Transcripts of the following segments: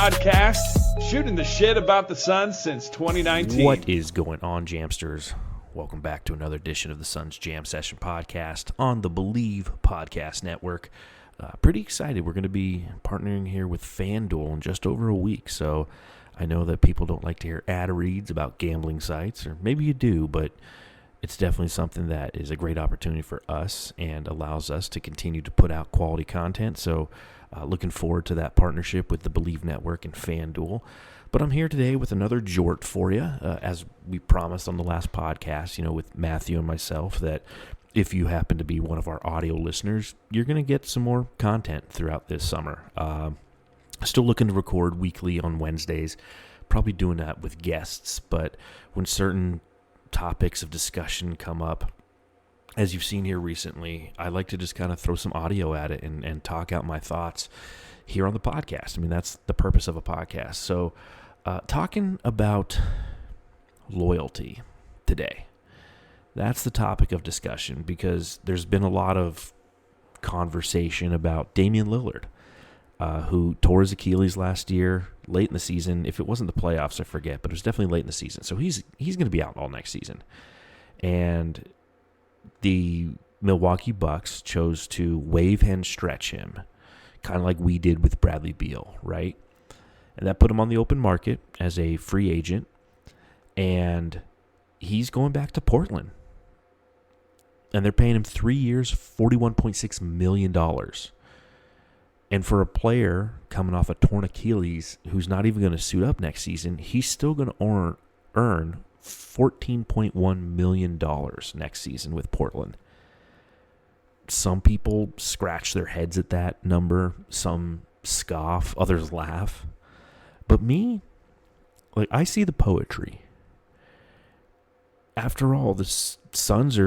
podcast, shooting the shit about the Suns since 2019. What is going on, Jamsters? Welcome back to another edition of the Suns Jam Session podcast on the Believe Podcast Network. Pretty excited. We're going to be partnering here with FanDuel in just over a week, so I know that people don't like to hear ad reads about gambling sites, or maybe you do, but it's definitely something that is a great opportunity for us and allows us to continue to put out quality content. So looking forward to that partnership with the Believe Network and FanDuel. But I'm here today with another jort for you, as we promised on the last podcast, with Matthew and myself, that if you happen to be one of our audio listeners, you're going to get some more content throughout this summer. Still looking to record weekly on Wednesdays, probably doing that with guests, but when certain topics of discussion come up, as you've seen here recently, I like to just kind of throw some audio at it and talk out my thoughts here on the podcast. I mean, that's the purpose of a podcast. So talking about loyalty today, that's the topic of discussion, because there's been a lot of conversation about Damian Lillard, who tore his Achilles last year, late in the season. If it wasn't the playoffs, I forget, but it was definitely late in the season. So he's going to be out all next season. And the Milwaukee Bucks chose to waive and stretch him, kind of like we did with Bradley Beal, right? And that put him on the open market as a free agent, and he's going back to Portland. And they're paying him 3 years, $41.6 million. And for a player coming off a torn Achilles who's not even going to suit up next season, he's still going to earn $14.1 million next season with Portland. Some people scratch their heads at that number. Some scoff. Others laugh. But me, I see the poetry. After all, the Suns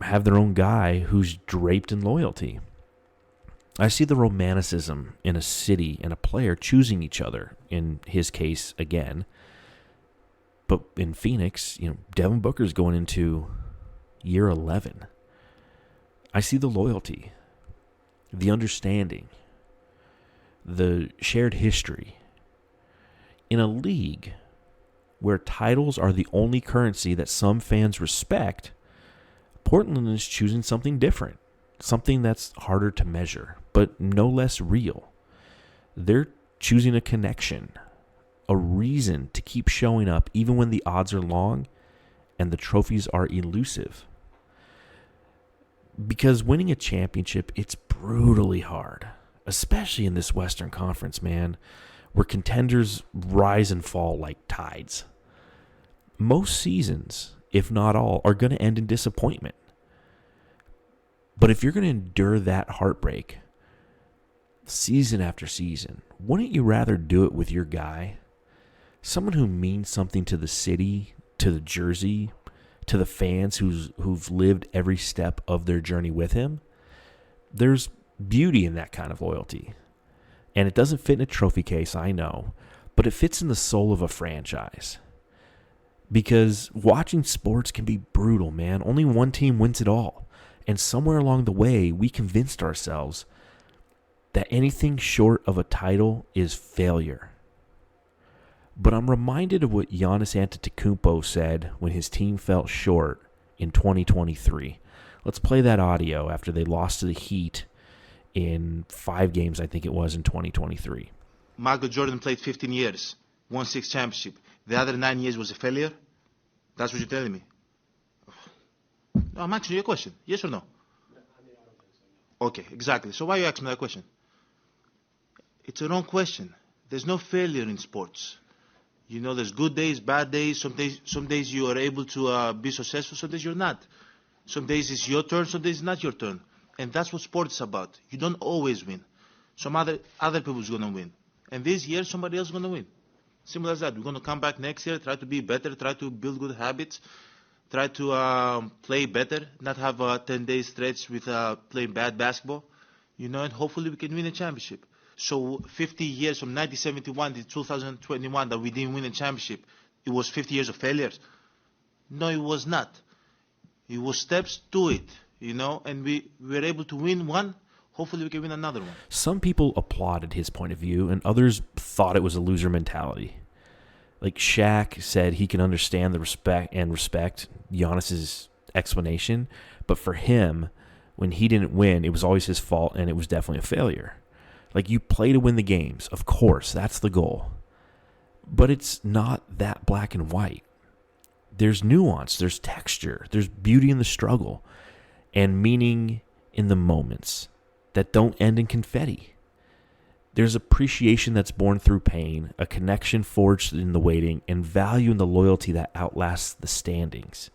have their own guy who's draped in loyalty. I see the romanticism in a city and a player choosing each other, in his case again. But in Phoenix, Devin Booker's going into year 11. I see the loyalty, the understanding, the shared history. In a league where titles are the only currency that some fans respect, Portland is choosing something different, something that's harder to measure, but no less real. They're choosing a connection, a reason to keep showing up even when the odds are long and the trophies are elusive. Because winning a championship, it's brutally hard, especially in this Western Conference, man, where contenders rise and fall like tides. Most seasons, if not all, are going to end in disappointment. But if you're going to endure that heartbreak season after season, wouldn't you rather do it with your guy? Someone who means something to the city, to the jersey, to the fans who've lived every step of their journey with him? There's beauty in that kind of loyalty. And it doesn't fit in a trophy case, I know, but it fits in the soul of a franchise. Because watching sports can be brutal, man. Only one team wins it all. And somewhere along the way, we convinced ourselves that anything short of a title is failure. But I'm reminded of what Giannis Antetokounmpo said when his team fell short in 2023. Let's play that audio after they lost to the Heat in 5 games, I think it was, in 2023. Michael Jordan played 15 years, won 6 championships. The other 9 years was a failure? That's what you're telling me? No, I'm asking you a question. Yes or no? Okay, exactly. So why you asking me that question? It's a wrong question. There's no failure in sports. There's good days, bad days. Some days you are able to be successful, some days you're not. Some days it's your turn, some days it's not your turn. And that's what sports is about. You don't always win. Some other people's going to win. And this year, somebody else is going to win. Simple as that. We're going to come back next year, try to be better, try to build good habits, try to play better, not have a 10-day stretch with playing bad basketball, and hopefully we can win a championship. So 50 years from 1971 to 2021 that we didn't win a championship, it was 50 years of failures? No, it was not. It was steps to it, and we were able to win one Hopefully we can win another one. Some people applauded his point of view, and others thought it was a loser mentality. Like Shaq said he can understand the respect Giannis's explanation, but for him, when he didn't win, it was always his fault, and it was definitely a failure. Like, you play to win the games. Of course, that's the goal. But it's not that black and white. There's nuance, there's texture, there's beauty in the struggle, and meaning in the moments that don't end in confetti. There's appreciation that's born through pain, a connection forged in the waiting, and value in the loyalty that outlasts the standings.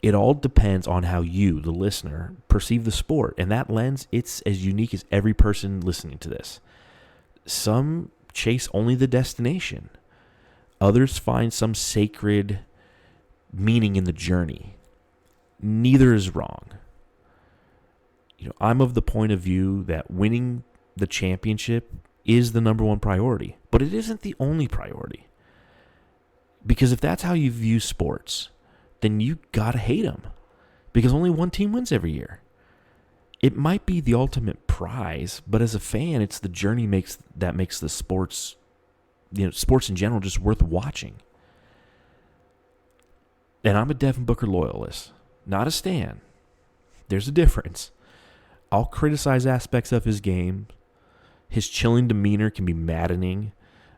It all depends on how you, the listener, perceive the sport. And that lens, it's as unique as every person listening to this. Some chase only the destination. Others find some sacred meaning in the journey. Neither is wrong. I'm of the point of view that winning the championship is the number one priority, but it isn't the only priority. Because if that's how you view sports, then you gotta hate them, because only one team wins every year. It might be the ultimate prize, but as a fan, it's the journey that makes the sports, sports in general, just worth watching. And I'm a Devin Booker loyalist, not a stan. There's a difference. I'll criticize aspects of his game. His chilling demeanor can be maddening.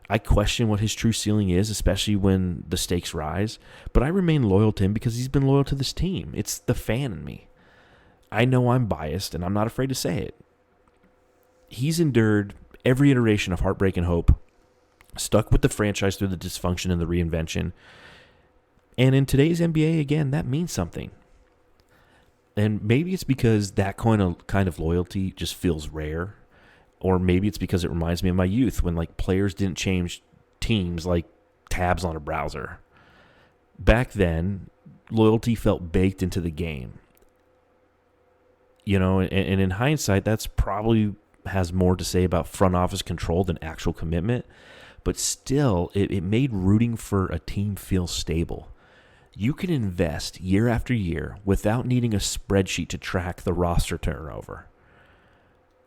I question what his true ceiling is, especially when the stakes rise. But I remain loyal to him because he's been loyal to this team. It's the fan in me. I know I'm biased, and I'm not afraid to say it. He's endured every iteration of heartbreak and hope, stuck with the franchise through the dysfunction and the reinvention. And in today's NBA, again, that means something. And maybe it's because that kind of loyalty just feels rare. Or maybe it's because it reminds me of my youth when players didn't change teams like tabs on a browser. Back then, loyalty felt baked into the game. And in hindsight, that's probably has more to say about front office control than actual commitment. But still, it made rooting for a team feel stable. You can invest year after year without needing a spreadsheet to track the roster turnover.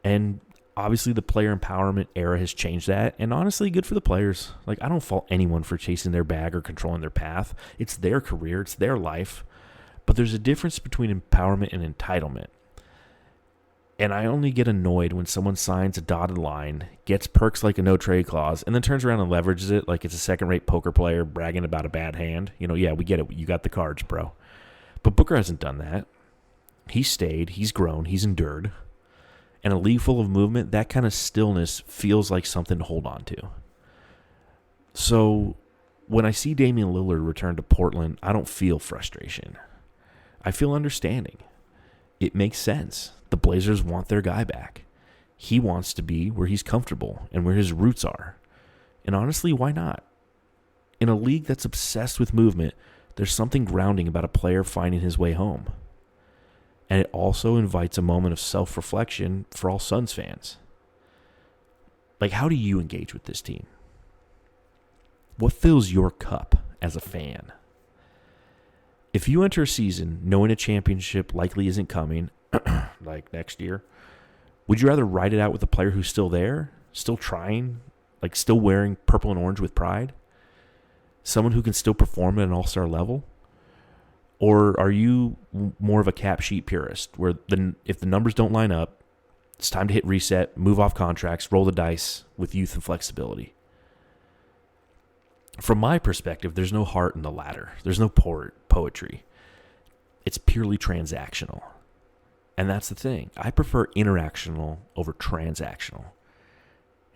And obviously the player empowerment era has changed that, and honestly, good for the players. I don't fault anyone for chasing their bag or controlling their path. It's their career, it's their life. But there's a difference between empowerment and entitlement. And I only get annoyed when someone signs a dotted line, gets perks like a no-trade clause, and then turns around and leverages it like it's a second-rate poker player bragging about a bad hand. Yeah, we get it. You got the cards, bro. But Booker hasn't done that. He's stayed. He's grown. He's endured. And a league full of movement, that kind of stillness feels like something to hold on to. So when I see Damian Lillard return to Portland, I don't feel frustration. I feel understanding. It makes sense. The Blazers want their guy back. He wants to be where he's comfortable and where his roots are. And honestly, why not? In a league that's obsessed with movement, there's something grounding about a player finding his way home. And it also invites a moment of self-reflection for all Suns fans. How do you engage with this team? What fills your cup as a fan? If you enter a season knowing a championship likely isn't coming, like next year, would you rather ride it out with a player who's still there, still trying, still wearing purple and orange with pride? Someone who can still perform at an all-star level? Or are you more of a cap sheet purist, where if the numbers don't line up, it's time to hit reset, move off contracts, roll the dice with youth and flexibility? From my perspective, there's no heart in the latter. There's no poetry. It's purely transactional. And that's the thing. I prefer interactional over transactional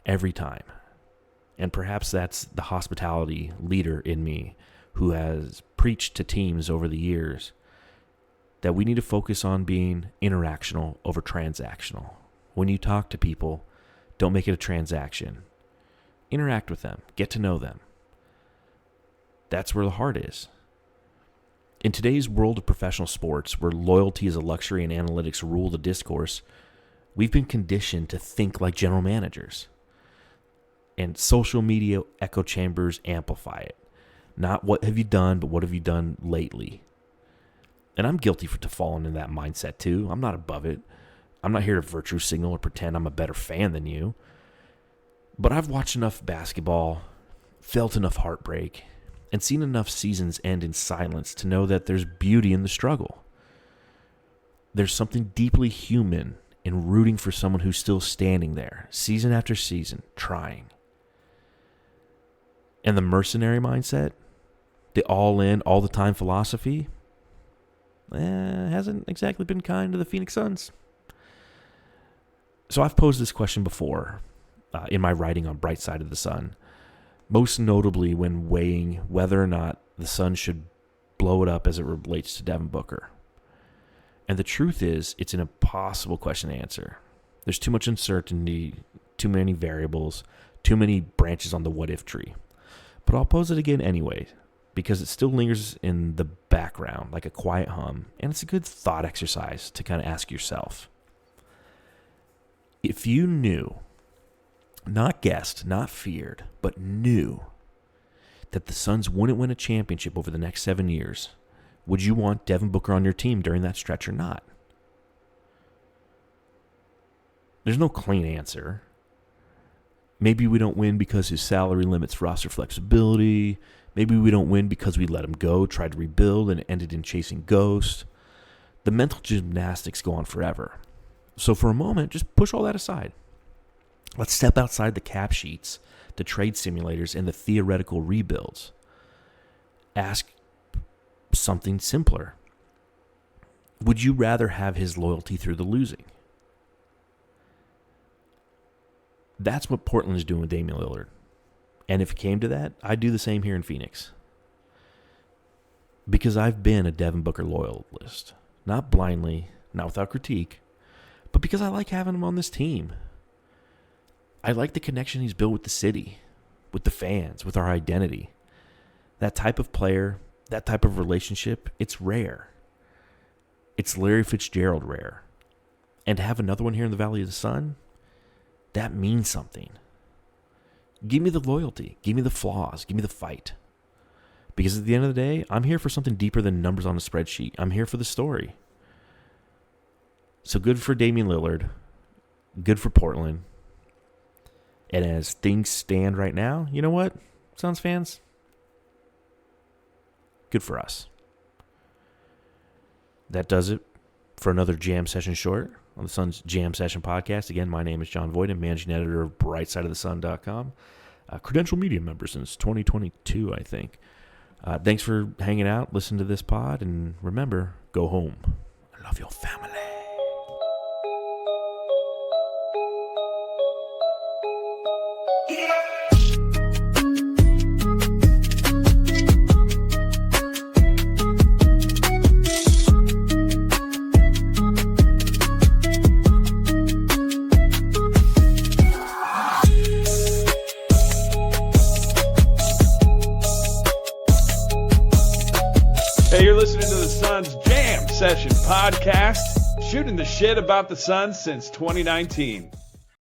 every time. And perhaps that's the hospitality leader in me who has preached to teams over the years that we need to focus on being interactional over transactional. When you talk to people, don't make it a transaction. Interact with them. Get to know them. That's where the heart is. In today's world of professional sports, where loyalty is a luxury and analytics rule the discourse, we've been conditioned to think like general managers. And social media echo chambers amplify it. Not what have you done, but what have you done lately? And I'm guilty to falling in that mindset too. I'm not above it. I'm not here to virtue signal or pretend I'm a better fan than you. But I've watched enough basketball, felt enough heartbreak, and seen enough seasons end in silence to know that there's beauty in the struggle. There's something deeply human in rooting for someone who's still standing there, season after season, trying. And the mercenary mindset, the all-in, all-the-time philosophy, hasn't exactly been kind to the Phoenix Suns. So I've posed this question before in my writing on Bright Side of the Sun, most notably when weighing whether or not the Suns should blow it up as it relates to Devin Booker. And the truth is, it's an impossible question to answer. There's too much uncertainty, too many variables, too many branches on the what-if tree. But I'll pose it again anyway, because it still lingers in the background like a quiet hum, and it's a good thought exercise to kind of ask yourself. If you knew, not guessed, not feared, but knew that the Suns wouldn't win a championship over the next 7 years, would you want Devin Booker on your team during that stretch or not? There's no clean answer. Maybe we don't win because his salary limits roster flexibility. Maybe we don't win because we let him go, tried to rebuild, and ended in chasing ghosts. The mental gymnastics go on forever. So for a moment, just push all that aside. Let's step outside the cap sheets, the trade simulators, and the theoretical rebuilds. Ask something simpler. Would you rather have his loyalty through the losing? That's what Portland is doing with Damian Lillard. And if it came to that, I'd do the same here in Phoenix. Because I've been a Devin Booker loyalist. Not blindly, not without critique, but because I like having him on this team. I like the connection he's built with the city, with the fans, with our identity. That type of player, that type of relationship, it's rare. It's Larry Fitzgerald rare. And to have another one here in the Valley of the Sun, that means something. Give me the loyalty. Give me the flaws. Give me the fight. Because at the end of the day, I'm here for something deeper than numbers on a spreadsheet. I'm here for the story. So good for Damian Lillard. Good for Portland. And as things stand right now, you know what, Suns fans? Good for us. That does it for another Jam Session Short on the Suns Jam Session podcast. Again, my name is John Voyden, managing editor of BrightSideOfTheSun.com. Credential media member since 2022, I think. Thanks for hanging out, listen to this pod, and remember, go home. I love your family. Hey, you're listening to the Suns Jam Session podcast, shooting the shit about the Suns since 2019.